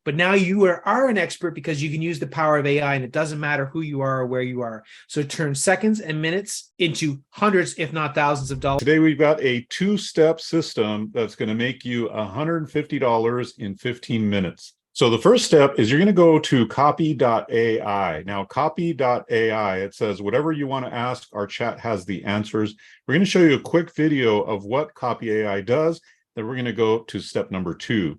but now you are an expert because you can use the power of AI, and it doesn't matter who you are or where you are. So turn seconds and minutes into hundreds, if not thousands of dollars. Today, we've got a two-step system that's going to make you $150 in 15 minutes. So the first step is you're going to go to copy.ai. Now, copy.ai, it says whatever you want to ask, our chat has the answers. We're going to show you a quick video of what Copy AI does. Then we're going to go to step number 2.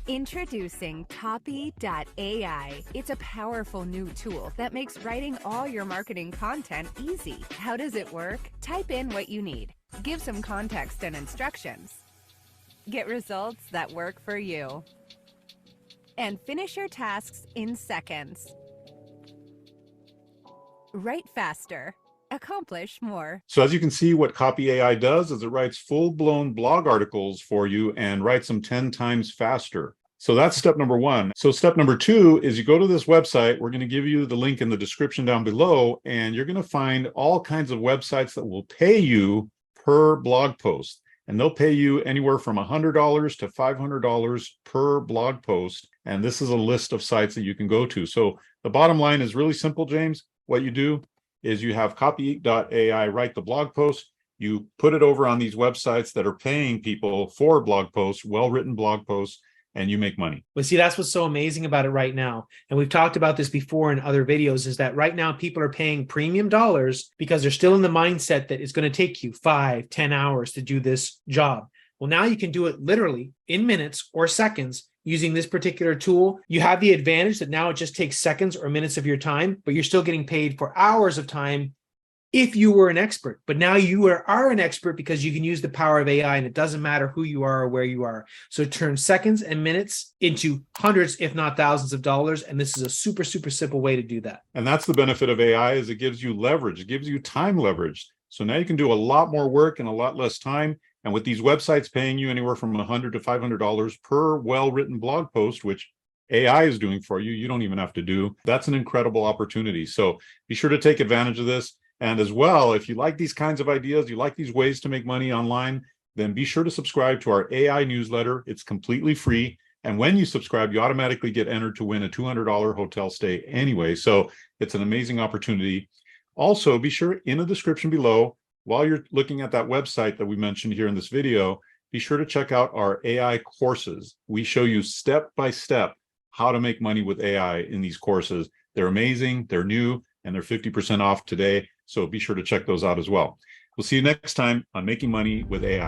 Introducing Copy.ai. It's a powerful new tool that makes writing all your marketing content easy. How does it work? Type in what you need. Give some context and instructions. Get results that work for you. And finish your tasks in seconds. Write faster. Accomplish more. So as you can see, what Copy AI does is it writes full-blown blog articles for you and writes them 10 times faster. So that's step number 1. So step number 2 is you go to this website. We're going to give you the link in the description down below, and you're going to find all kinds of websites that will pay you per blog post. And they'll pay you anywhere from $100 to $500 per blog post. And this is a list of sites that you can go to. So the bottom line is really simple, James. What you do is you have copy.ai write the blog post. You put it over on these websites that are paying people for blog posts, well-written blog posts, and you make money. Well, see, that's what's so amazing about it right now. And we've talked about this before in other videos, is that right now people are paying premium dollars because they're still in the mindset that it's going to take you 5-10 hours to do this job. Well, now you can do it literally in minutes or seconds using this particular tool. You have the advantage that now it just takes seconds or minutes of your time, but you're still getting paid for hours of time if you were an expert. But now you are an expert because you can use the power of AI, and it doesn't matter who you are or where you are. So turn seconds and minutes into hundreds, if not thousands of dollars. And this is a super, super simple way to do that. And that's the benefit of AI, is it gives you leverage. It gives you time leverage. So now you can do a lot more work in a lot less time. And with these websites paying you anywhere from $100 to $500 per well-written blog post, which AI is doing for you, you don't even have to do. That's an incredible opportunity. So be sure to take advantage of this. And as well, if you like these kinds of ideas, you like these ways to make money online, then be sure to subscribe to our AI newsletter. It's completely free. And when you subscribe, you automatically get entered to win a $200 hotel stay anyway. So it's an amazing opportunity. Also, be sure in the description below, while you're looking at that website that we mentioned here in this video, be sure to check out our AI courses. We show you step by step how to make money with AI in these courses. They're amazing, they're new, and they're 50% off today. So be sure to check those out as well. We'll see you next time on Making Money with AI.